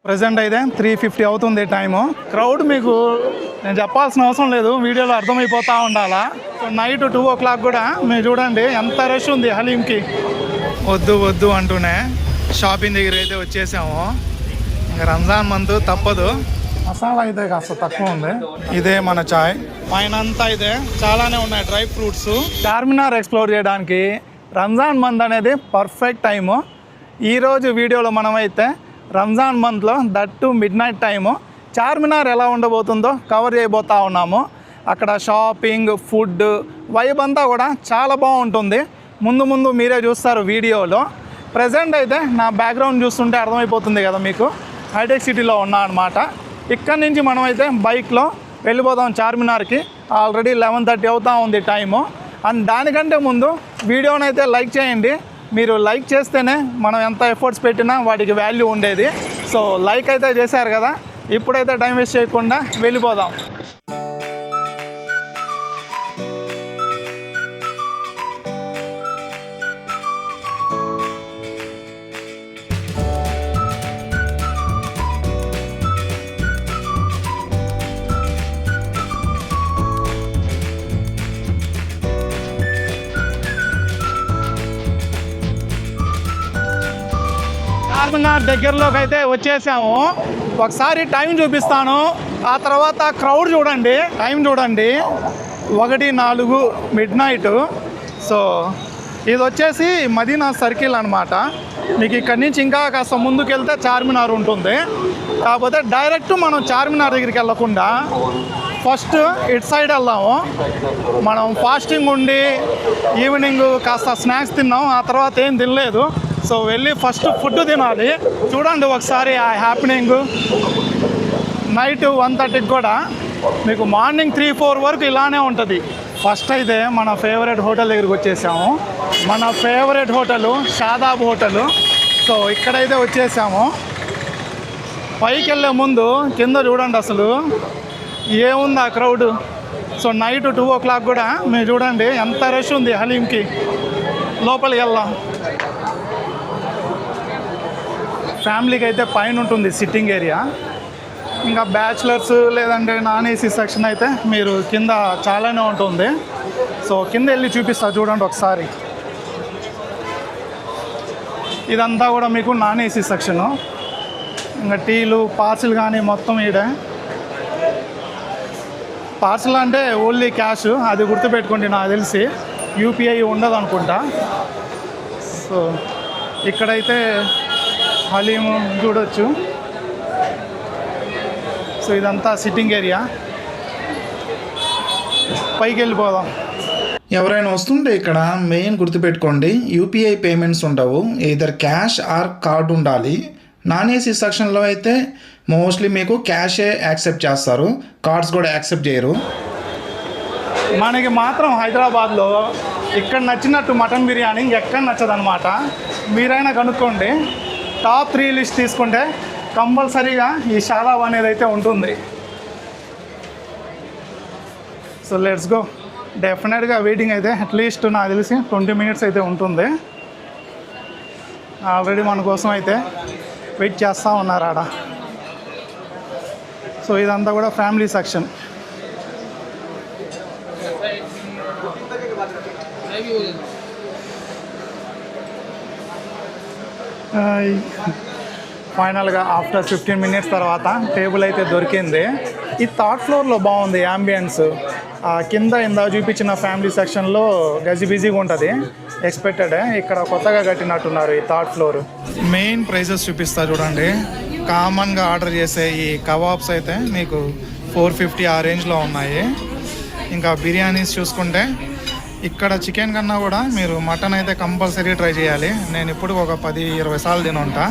Present అయితే 3:50 అవుతుంది time. Crowd మీకు నేను చెప్పాల్సిన అవసరం లేదు, వీడియోలో అర్థమైపోతూ ఉండాలా. నైట్ 2 o'clock కూడా మీరు చూడండి ఎంత రష్ ఉంది హలీంకి. వద్దు వద్దు అంటూనే షాపింగ్ దగ్గర అయితే వచ్చేసాము. ఇంకా రంజాన్ మంత్ తప్పదు. మసాలా అయితే కాస్త తక్కువ ఉంది. ఇదే మన చాయ్. పైన అంతా అయితే చాలానే ఉన్నాయి డ్రై ఫ్రూట్స్. చార్మినార్ ఎక్స్ప్లోర్ చేయడానికి రంజాన్ మంత్ అనేది పర్ఫెక్ట్ టైము. ఈరోజు వీడియోలో మనమైతే రంజాన్ మంత్లో దట్టు మిడ్నైట్ టైము చార్మినార్ ఎలా ఉండబోతుందో కవర్ చేయబోతూ ఉన్నాము. అక్కడ షాపింగ్, ఫుడ్ వైబ్ అంతా కూడా చాలా బాగుంటుంది. ముందు మీరే చూస్తారు వీడియోలో. ప్రజెంట్ అయితే నా బ్యాక్గ్రౌండ్ చూస్తుంటే అర్థమైపోతుంది కదా మీకు, హైటెక్ సిటీలో ఉన్నా అనమాట. ఇక్కడ నుంచి మనమైతే బైక్లో వెళ్ళిపోతాం చార్మినార్కి. ఆల్రెడీ 11:30 అవుతూ ఉంది టైము. అండ్ దానికంటే ముందు వీడియోనైతే లైక్ చేయండి. మీరు లైక్ చేస్తేనే మనం ఎంత ఎఫర్ట్స్ పెట్టినా వాటికి వాల్యూ ఉండేది. సో లైక్ అయితే చేశారు కదా, ఇప్పుడైతే టైం వేస్ట్ చేయకుండా వెళ్ళిపోదాం. చార్మినార్ దగ్గరలోకి అయితే వచ్చేసాము. ఒకసారి టైం చూపిస్తాను, ఆ తర్వాత క్రౌడ్ చూడండి. టైం చూడండి 1:04 మిడ్నైట్. సో ఇది వచ్చేసి మదీనా సర్కిల్ అనమాట. మీకు ఇక్కడి నుంచి ఇంకా కాస్త ముందుకు వెళ్తే చార్మినార్ ఉంటుంది. కాకపోతే డైరెక్ట్ మనం చార్మినార్ దగ్గరికి వెళ్ళకుండా ఫస్ట్ ఇటు సైడ్ వెళ్దాము. మనం ఫాస్టింగ్ ఉండి ఈవినింగ్ కాస్త స్నాక్స్ తిన్నాం, ఆ తర్వాత ఏం తినలేదు. సో వెళ్ళి ఫస్ట్ ఫుడ్ తినాలి. చూడండి ఒకసారి ఆ హ్యాపెనింగ్. నైట్ 1:30 కూడా మీకు మార్నింగ్ 3-4 వరకు ఇలానే ఉంటుంది. ఫస్ట్ అయితే మన ఫేవరెట్ హోటల్ దగ్గరికి వచ్చేసాము. మన favourite hotel Shadab hotel. So ఇక్కడైతే వచ్చేసాము. పైకి వెళ్ళే ముందు కింద చూడండి అసలు ఏముంది ఆ క్రౌడ్. సో నైట్ 2 o'clock కూడా మీరు చూడండి ఎంత రష్ ఉంది హలీంకి. లోపలికి వెళ్దాం. ఫ్యామిలీకి అయితే పైన ఉంటుంది సిట్టింగ్ ఏరియా. ఇంకా బ్యాచిలర్స్ లేదంటే నాన్ ఏసీ సెక్షన్ అయితే మీరు కింద చాలానే ఉంటుంది. సో కింద వెళ్ళి చూపిస్తా చూడండి ఒకసారి. ఇదంతా కూడా మీకు నాన్ ఏసీ సెక్షను. ఇంకా టీలు, పార్సిల్ కానీ మొత్తం ఈడే. పార్సిల్ అంటే ఓన్లీ క్యాష్, అది గుర్తుపెట్టుకోండి. నాకు తెలిసి యూపీఐ ఉండదు అనుకుంటా. సో ఇక్కడైతే హలీము చూడొచ్చు. సో ఇదంతా సిట్టింగ్ ఏరియా. పైకి వెళ్ళిపోదాం. ఎవరైనా వస్తుంటే ఇక్కడ మెయిన్ గుర్తుపెట్టుకోండి, యూపీఐ పేమెంట్స్ ఉండవు, either క్యాష్ ఆర్ కార్డు ఉండాలి. నాన్ ఏసీ సెక్షన్లో అయితే మోస్ట్లీ మీకు క్యాషే యాక్సెప్ట్ చేస్తారు, కార్డ్స్ కూడా యాక్సెప్ట్ చేయరు. మనకి మాత్రం హైదరాబాద్లో ఇక్కడ నచ్చినట్టు మటన్ బిర్యానీ ఇంకెక్కడ నచ్చదనమాట. మీరైనా కనుక్కోండి. టాప్ 3 లిస్ట్ తీసుకుంటే కంపల్సరీగా ఈ షాదాబ్ అనేది అయితే ఉంటుంది. So let's go. డెఫినెట్గా వెయిటింగ్ అయితే అట్లీస్ట్ నాకు తెలిసి 20 minutes అయితే ఉంటుంది. ఆల్రెడీ మన కోసం అయితే వెయిట్ చేస్తూ ఉన్నారు ఆడ. సో ఇదంతా కూడా ఫ్యామిలీ సెక్షన్. ఫైనల్గా ఆఫ్టర్ 15 minutes తర్వాత టేబుల్ అయితే దొరికింది. ఈ 3rd floorలో బాగుంది యాంబియన్స్. కింద ఇందాక చూపించిన ఫ్యామిలీ సెక్షన్లో గజిబిజిగా ఉంటుంది, ఎక్స్పెక్టెడే. ఇక్కడ కొత్తగా కట్టినట్టున్నారు ఈ 3rd floor. మెయిన్ ప్రైజెస్ చూపిస్తా చూడండి. కామన్గా ఆర్డర్ చేసే ఈ కబాబ్స్ అయితే మీకు 450 ఆ రేంజ్లో ఉన్నాయి. ఇంకా బిర్యానీస్ చూసుకుంటే ఇక్కడ చికెన్ కన్నా కూడా మీరు మటన్ అయితే కంపల్సరీ ట్రై చేయాలి. నేను ఇప్పుడు ఒక 10-20 సార్లు తిని ఉంటా.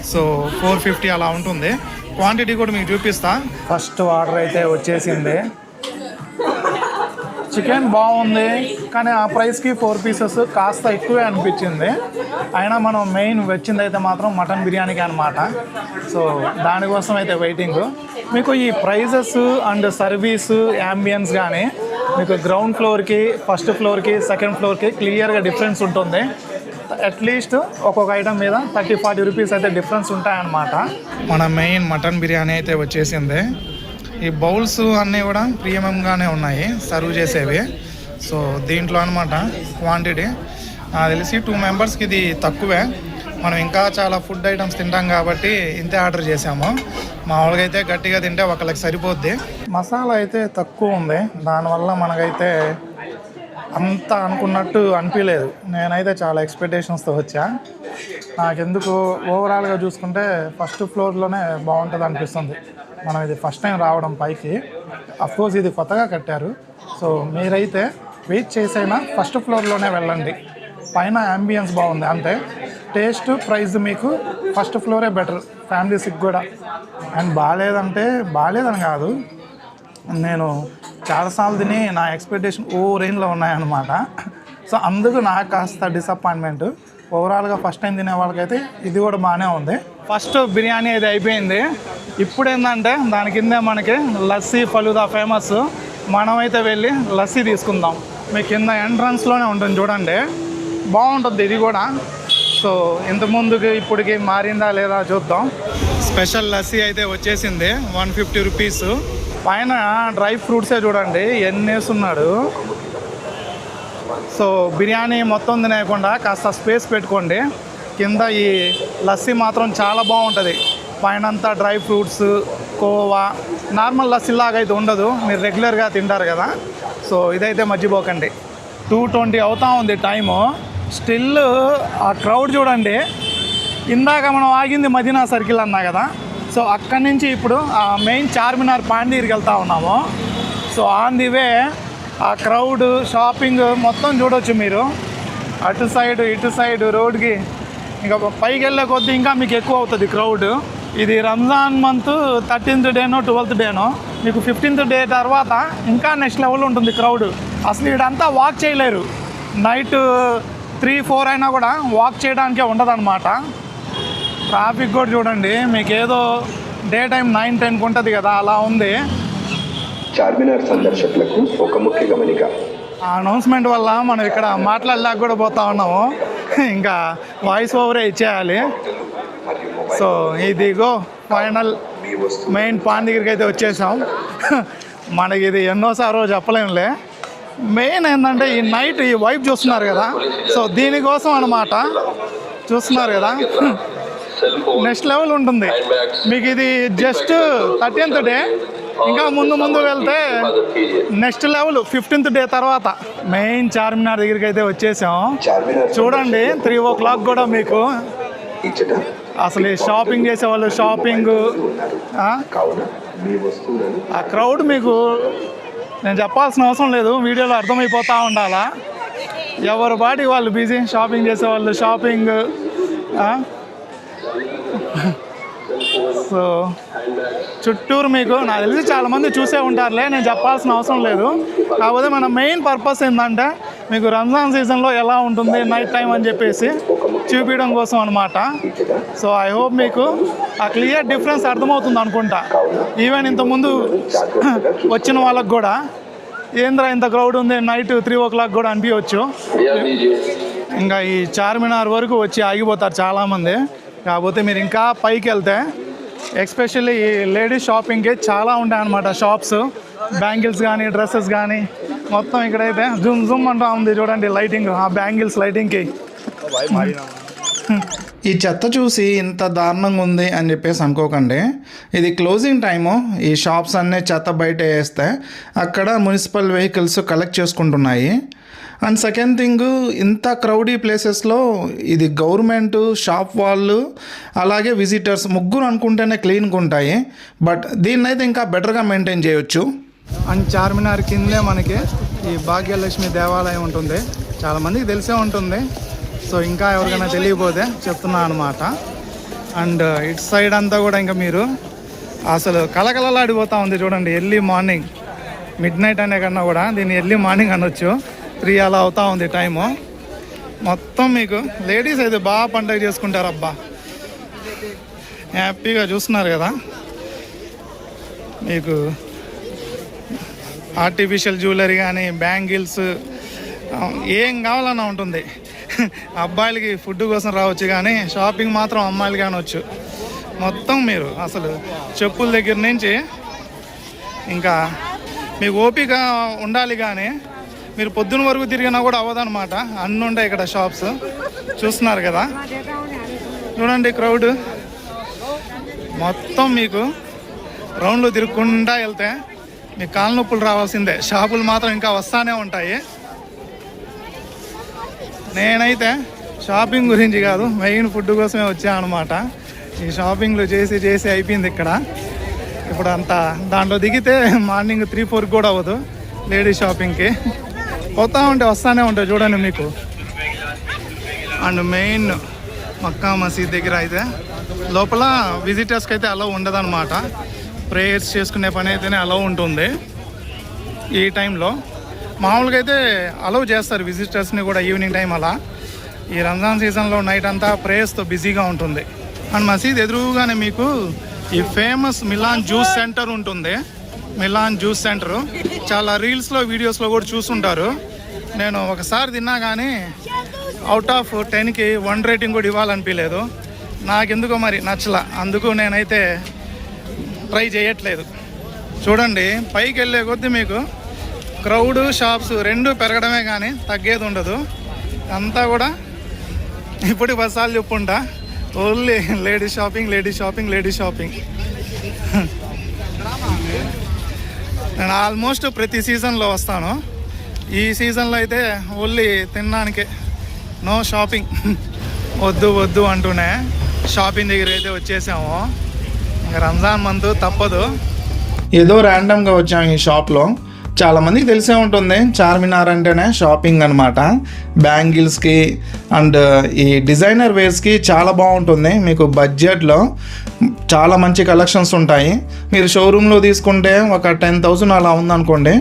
సో 450 అలా ఉంటుంది. క్వాంటిటీ కూడా మీకు చూపిస్తా. ఫస్ట్ ఆర్డర్ అయితే వచ్చేసింది. చికెన్ బాగుంది, కానీ ఆ ప్రైస్కి 4 pieces కాస్త ఎక్కువే అనిపించింది. అయినా మనం మెయిన్ వచ్చింది అయితే మాత్రం మటన్ బిర్యానీకి అనమాట. సో దానికోసం అయితే వెయిటింగ్. మీకు ఈ ప్రైజెస్ అండ్ సర్వీసు, యాంబియన్స్ కానీ మీకు గ్రౌండ్ ఫ్లోర్కి, ఫస్ట్ ఫ్లోర్కి, సెకండ్ ఫ్లోర్కి క్లియర్గా డిఫరెన్స్ ఉంటుంది. అట్లీస్ట్ ఒక్కొక్క ఐటమ్ మీద 30-40 రూపీస్ అయితే డిఫరెన్స్ ఉంటాయన్నమాట. మన మెయిన్ మటన్ బిర్యానీ అయితే వచ్చేసింది. ఈ బౌల్స్ అన్నీ కూడా ప్రీమియంగానే ఉన్నాయి సర్వ్ చేసేవి. సో దీంట్లో అనమాట క్వాంటిటీ నాకు తెలిసి 2 మెంబర్స్కి ఇది తక్కువే. మనం ఇంకా చాలా ఫుడ్ ఐటమ్స్ తింటాం కాబట్టి ఇంతే ఆర్డర్ చేసాము. మామూలుగా అయితే గట్టిగా తింటే ఒకళ్ళకి సరిపోద్ది. మసాలా అయితే తక్కువ ఉంది, దానివల్ల మనకైతే అంత అనుకున్నట్టు అనిపించలేదు. నేనైతే చాలా ఎక్స్పెక్టేషన్స్తో వచ్చా. నాకెందుకు ఓవరాల్గా చూసుకుంటే ఫస్ట్ ఫ్లోర్లోనే బాగుంటుంది అనిపిస్తుంది. మనం ఇది ఫస్ట్ టైం రావడం పైకి. అఫ్కోర్స్ ఇది కొత్తగా కట్టారు. సో మీరైతే వెయిట్ చేసైనా ఫస్ట్ ఫ్లోర్లోనే వెళ్ళండి. పైన అంబియన్స్ బాగుంది అంతే. టేస్ట్ ప్రైస్ మీకు ఫస్ట్ ఫ్లోరే బెటర్ ఫ్యామిలీస్కి కూడా. అండ్ బాగాలేదని కాదు, నేను చాలాసార్లు తిని నా ఎక్స్పెక్టేషన్ రేంజ్లో ఉన్నాయన్నమాట. సో అందుకు నాకు కాస్త డిసప్పాయింట్మెంట్. ఓవరాల్గా ఫస్ట్ టైం తినే వాళ్ళకైతే ఇది కూడా బాగానే ఉంది. ఫస్ట్ బిర్యానీ అయితే అయిపోయింది. ఇప్పుడు ఏంటంటే దాని కిందే మనకి లస్సీ ఫలూదా ఫేమస్. మనమైతే వెళ్ళి లస్సీ తీసుకుందాం. మీ కింద ఎంట్రన్స్లోనే ఉంటుంది చూడండి, బాగుంటుంది ఇది కూడా. సో ఇంత ముందుకి ఇప్పటికి మారిందా లేదా చూద్దాం. స్పెషల్ లస్సీ అయితే వచ్చేసింది 150 రూపీస్. పైన డ్రై ఫ్రూట్సే చూడండి ఎన్ని వేస్తున్నాడు. సో బిర్యానీ మొత్తం తినేయకుండా కాస్త స్పేస్ పెట్టుకోండి. కింద ఈ లస్సీ మాత్రం చాలా బాగుంటుంది. పైనంతా డ్రై ఫ్రూట్స్, కోవా. నార్మల్ లస్సీలాగా అయితే ఉండదు, మీరు రెగ్యులర్గా తింటారు కదా. సో ఇదైతే మర్చిపోకండి. 2:20 అవుతా ఉంది టైము. స్టిల్ ఆ క్రౌడ్ చూడండి. ఇందాక మనం ఆగింది మదీనా సర్కిల్ అన్నా కదా. సో అక్కడి నుంచి ఇప్పుడు ఆ మెయిన్ చార్మినార్ పాండీర్కి వెళ్తూ ఉన్నాము. సో ఆన్ ది వే ఆ క్రౌడ్, షాపింగ్ మొత్తం చూడొచ్చు మీరు. అటు సైడ్ ఇటు సైడ్ రోడ్కి ఇంకా పైకి వెళ్ళే కొద్దీ ఇంకా మీకు ఎక్కువ అవుతుంది క్రౌడ్. ఇది రంజాన్ మంత్ 13th డేనో 12th డేనో, మీకు 15th డే తర్వాత ఇంకా నెక్స్ట్ లెవెల్ ఉంటుంది క్రౌడ్. అసలు ఇదంతా వాక్ చేయలేరు. నైట్ 3-4 అయినా కూడా వాక్ చేయడానికే ఉండదన్నమాట. ట్రాఫిక్ కూడా చూడండి, మీకు ఏదో డే టైం 9-10 ఉంటుంది కదా అలా ఉంది. చార్మినార్ సందర్శకులకు ఒక ముఖ్య గమనిక. ఆ అనౌన్స్మెంట్ వల్ల మనం ఇక్కడ మాట్లాడలేక కూడా పోతా ఉన్నాము. ఇంకా వాయిస్ ఓవరే ఇచ్చేయాలి. సో ఇదిగో ఫైనల్ మెయిన్ పాన్ దగ్గరికి అయితే వచ్చేసాం. మనకి ఇది ఎన్నోసారో చెప్పలేములే. మెయిన్ ఏంటంటే ఈ నైట్ ఈ వైబ్ చూస్తున్నారు కదా. సో దీనికోసం అన్నమాట. చూస్తున్నారు కదా, నెక్స్ట్ లెవెల్ ఉంటుంది మీకు. ఇది జస్ట్ 13th డే, ఇంకా ముందు వెళ్తే నెక్స్ట్ లెవెల్ 15th డే తర్వాత. మెయిన్ చార్మినార్ దగ్గరికి అయితే వచ్చేసాం. చూడండి 3 o'clock కూడా మీకు అసలు షాపింగ్ చేసేవాళ్ళు షాపింగ్. ఆ క్రౌడ్ మీకు నేను చెప్పాల్సిన అవసరం లేదు, వీడియోలో అర్థమైపోతూ ఉండాలా. ఎవరి బాడీ వాళ్ళు బిజీ. షాపింగ్ చేసేవాళ్ళు షాపింగ్. సో చుట్టూరు మీకు నాకు తెలిసి చాలామంది చూసే ఉంటారులే, నేను చెప్పాల్సిన అవసరం లేదు. కాకపోతే మన మెయిన్ పర్పస్ ఏంటంటే మీకు రంజాన్ సీజన్లో ఎలా ఉంటుంది నైట్ టైం అని చెప్పేసి చూపించడం కోసం అనమాట. సో ఐ హోప్ మీకు ఆ క్లియర్ డిఫరెన్స్ అర్థమవుతుంది అనుకుంటా. ఈవెన్ ఇంతకుముందు వచ్చిన వాళ్ళకు కూడా ఏంద్రా ఇంత క్రౌడ్ ఉంది నైట్ 3 o'clock కూడా అనిపించవచ్చు. ఇంకా ఈ చార్మినార్ వరకు వచ్చి ఆగిపోతారు చాలామంది. కాకపోతే మీరు ఇంకా పైకి వెళ్తే ఎస్పెషల్లీ ఈ లేడీస్ షాపింగ్కి చాలా ఉంటాయి అన్నమాట షాప్స్. బ్యాంగిల్స్ కానీ డ్రెస్సెస్ కానీ మొత్తం ఇక్కడైతే జూమ్ అంటూ ఉంది చూడండి లైటింగ్. ఆ బ్యాంగిల్స్ లైటింగ్కి ఈ చెత్త చూసి ఇంత దారుణంగా ఉంది అని చెప్పేసి అనుకోకండి. ఇది క్లోజింగ్ టైము. ఈ షాప్స్ అన్నీ చెత్త బయట వేస్తే అక్కడ మున్సిపల్ వెహికల్స్ కలెక్ట్ చేసుకుంటున్నాయి. అండ్ సెకండ్ థింగ్, ఇంత క్రౌడీ ప్లేసెస్లో ఇది గవర్నమెంట్, షాప్ వాళ్ళు, అలాగే విజిటర్స్ ముగ్గురు అనుకుంటేనే క్లీన్గా ఉంటాయి. బట్ దీన్నైతే ఇంకా బెటర్గా మెయింటైన్ చేయొచ్చు. అండ్ చార్మినార్ కిందే మనకి ఈ భాగ్యలక్ష్మి దేవాలయం ఉంటుంది. చాలామందికి తెలిసే ఉంటుంది. సో ఇంకా ఎవరికైనా తెలియకపోతే చెప్తున్నా అనమాట. అండ్ ఇటు సైడ్ అంతా కూడా ఇంకా మీరు అసలు కలకలలాడిపోతూ ఉంది చూడండి. ఎర్లీ మార్నింగ్, మిడ్ నైట్ అనే కన్నా కూడా దీన్ని ఎర్లీ మార్నింగ్ అనొచ్చు. 3 అలా అవుతూ ఉంది టైము. మొత్తం మీకు లేడీస్ అయితే బాగా పండగ చేసుకుంటారు. అబ్బా హ్యాపీగా చూస్తున్నారు కదా. మీకు ఆర్టిఫిషియల్ జ్యువెలరీ కానీ బ్యాంగిల్స్ ఏం కావాలన్నా ఉంటుంది. అబ్బాయిలకి ఫుడ్ కోసం రావచ్చు కానీ షాపింగ్ మాత్రం అమ్మాయిలు కానొచ్చు. మొత్తం మీరు అసలు చెప్పుల దగ్గర నుంచి ఇంకా మీకు ఓపిక ఉండాలి కానీ మీరు పొద్దున వరకు తిరిగినా కూడా అవ్వదన్నమాట. అన్నీ ఉంటాయి ఇక్కడ షాప్స్. చూస్తున్నారు కదా, చూడండి క్రౌడ్ మొత్తం. మీకు రౌండ్లు తిరుగుకుంటా వెళ్తే మీకు కాళ్ళ నొప్పులు రావాల్సిందే. షాపులు మాత్రం ఇంకా వస్తూనే ఉంటాయి. నేనైతే షాపింగ్ గురించి కాదు, మెయిన్ ఫుడ్ కోసమే వచ్చాను అనమాట. ఈ షాపింగ్లు చేసి అయిపోయింది ఇక్కడ. ఇప్పుడు అంతా దాంట్లో దిగితే మార్నింగ్ 3-4 కూడా అవ్వదు లేడీస్ షాపింగ్కి. వస్తూనే ఉంటాయి చూడండి మీకు. అండ్ మెయిన్ మక్కా మసీద్ దగ్గర అయితే లోపల విజిటర్స్కి అయితే అలౌ ఉండదన్నమాట. ప్రేయర్స్ చేసుకునే పని అయితేనే అలౌ ఉంటుంది ఈ టైంలో. మామూలుగా అయితే అలౌ చేస్తారు విజిటర్స్ని కూడా ఈవినింగ్ టైం అలా. ఈ రంజాన్ సీజన్లో నైట్ అంతా ప్రేయర్స్తో బిజీగా ఉంటుంది. అండ్ మసీద్ ఎదురుగానే మీకు ఈ ఫేమస్ మిలాన్ జ్యూస్ సెంటర్ ఉంటుంది. మిలాన్ జ్యూస్ సెంటర్ చాలా రీల్స్లో వీడియోస్లో కూడా చూస్తుంటారు. నేను ఒకసారి తిన్నా కానీ అవుట్ ఆఫ్ 10కి 1 రేటింగ్ కూడా ఇవ్వాలనిపించలేదు. నాకెందుకో మరి నచ్చలా, అందుకు నేనైతే ట్రై చేయట్లేదు. చూడండి పైకి వెళ్ళే కొద్దీ మీకు క్రౌడ్ షాప్స్ రెండు పెరగడమే కానీ తగ్గేది ఉండదు. అంతా కూడా ఇప్పుడు బస్సాలు చెప్పుంటా ఓన్లీ లేడీస్ షాపింగ్. నేను ఆల్మోస్ట్ ప్రతి సీజన్లో వస్తాను. ఈ సీజన్లో అయితే ఓన్లీ తినడానికే, నో షాపింగ్. వద్దు అంటూనే షాపింగ్ దగ్గర అయితే వచ్చేసాము. ఇంకా రంజాన్ మంత్ తప్పదు. ఏదో ర్యాండమ్గా వచ్చాము ఈ షాప్లో. చాలామందికి తెలిసే ఉంటుంది చార్మినార్ అంటేనే షాపింగ్ అనమాట. బ్యాంగిల్స్కి అండ్ ఈ డిజైనర్ వేర్స్కి చాలా బాగుంటుంది. మీకు బడ్జెట్లో చాలా మంచి కలెక్షన్స్ ఉంటాయి. మీరు షోరూంలో తీసుకుంటే ఒక 10,000 అలా ఉందనుకోండి,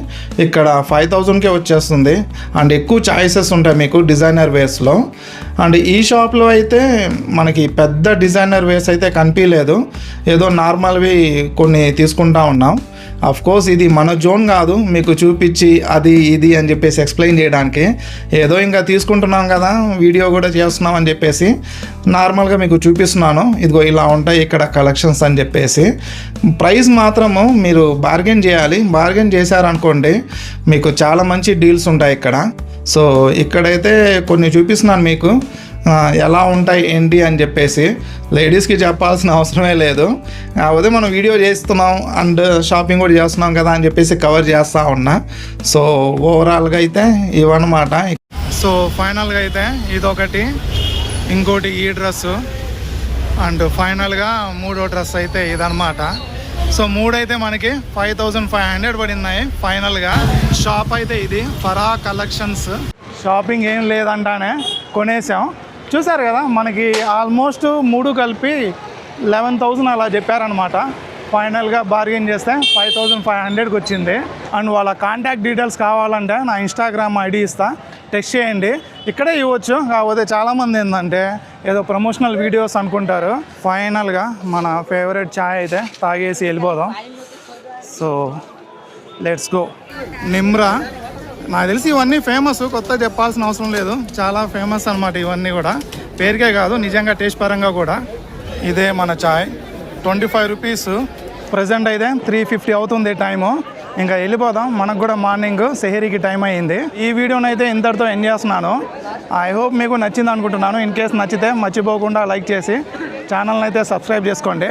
ఇక్కడ 5,000కే వచ్చేస్తుంది. అండ్ ఎక్కువ చాయిసెస్ ఉంటాయి మీకు డిజైనర్ వేర్స్లో. అండ్ ఈ షాప్లో అయితే మనకి పెద్ద డిజైనర్ వేర్స్ అయితే కనిపించలేదు. ఏదో నార్మల్వి కొన్ని తీసుకుంటా ఉన్నాం. అఫ్ కోర్స్ ఇది మన జోన్ కాదు మీకు చూపించి అది ఇది అని చెప్పేసి ఎక్స్ప్లెయిన్ చేయడానికి. ఏదో ఇంకా తీసుకుంటున్నాం కదా, వీడియో కూడా చేస్తున్నాం అని చెప్పేసి నార్మల్గా మీకు చూపిస్తున్నాను. ఇదిగో ఇలా ఉంటాయి ఇక్కడ కలెక్షన్స్ అని చెప్పేసి. ప్రైస్ మాత్రము మీరు బార్గెన్ చేయాలి. బార్గెన్ చేశారనుకోండి మీకు చాలా మంచి డీల్స్ ఉంటాయి ఇక్కడ. సో ఇక్కడైతే కొన్ని చూపిస్తున్నాను మీకు ఎలా ఉంటాయి ఏంటి అని చెప్పేసి. లేడీస్కి చెప్పాల్సిన అవసరమే లేదు, కాకపోతే మనం వీడియో చేస్తున్నాం అండ్ షాపింగ్ కూడా చేస్తున్నాం కదా అని చెప్పేసి కవర్ చేస్తూ ఉన్నా. సో ఓవరాల్గా అయితే ఇవన్నమాట. సో ఫైనల్గా అయితే ఇదొకటి, ఇంకోటి ఈ డ్రెస్సు, అండ్ ఫైనల్గా మూడో డ్రెస్ అయితే ఇదనమాట. సో మూడైతే మనకి 5,500 పడినాయి ఫైనల్గా. షాప్ అయితే ఇది ఫరా కలెక్షన్స్. షాపింగ్ ఏం లేదంటానే కొనేసాం. చూసారు కదా, మనకి ఆల్మోస్ట్ 3 కలిపి 11,000 అలా చెప్పారనమాట. ఫైనల్గా బార్గెన్ చేస్తే 5,500కి వచ్చింది. అండ్ వాళ్ళ కాంటాక్ట్ డీటెయిల్స్ కావాలంటే నా ఇన్స్టాగ్రామ్ ఐడి ఇస్తా, టెక్స్ట్ చేయండి. ఇక్కడే ఇవ్వచ్చు. కాకపోతే చాలామంది ఏంటంటే ఏదో ప్రమోషనల్ వీడియోస్ అనుకుంటారు. ఫైనల్గా మన ఫేవరెట్ ఛాయ్ అయితే తాగేసి వెళ్ళిపోదాం. So let's go. నిమ్రా నాకు తెలిసి ఇవన్నీ ఫేమస్, కొత్త చెప్పాల్సిన అవసరం లేదు. చాలా ఫేమస్ అనమాట ఇవన్నీ కూడా. పేరుకే కాదు, నిజంగా టేస్ట్ పరంగా కూడా. ఇదే మన ఛాయ్ 25 రూపీస్. ప్రజెంట్ అయితే 3:50 అవుతుంది టైము. ఇంకా వెళ్ళిపోదాం, మనకు కూడా మార్నింగ్ సెహరీకి టైం అయ్యింది. ఈ వీడియోని అయితే ఇంతటితో ఎండ్ చేస్తున్నాను. ఐ హోప్ మీకు నచ్చింది అనుకుంటున్నాను. ఇన్ కేస్ నచ్చితే మర్చిపోకుండా లైక్ చేసి ఛానల్ని అయితే సబ్స్క్రైబ్ చేసుకోండి.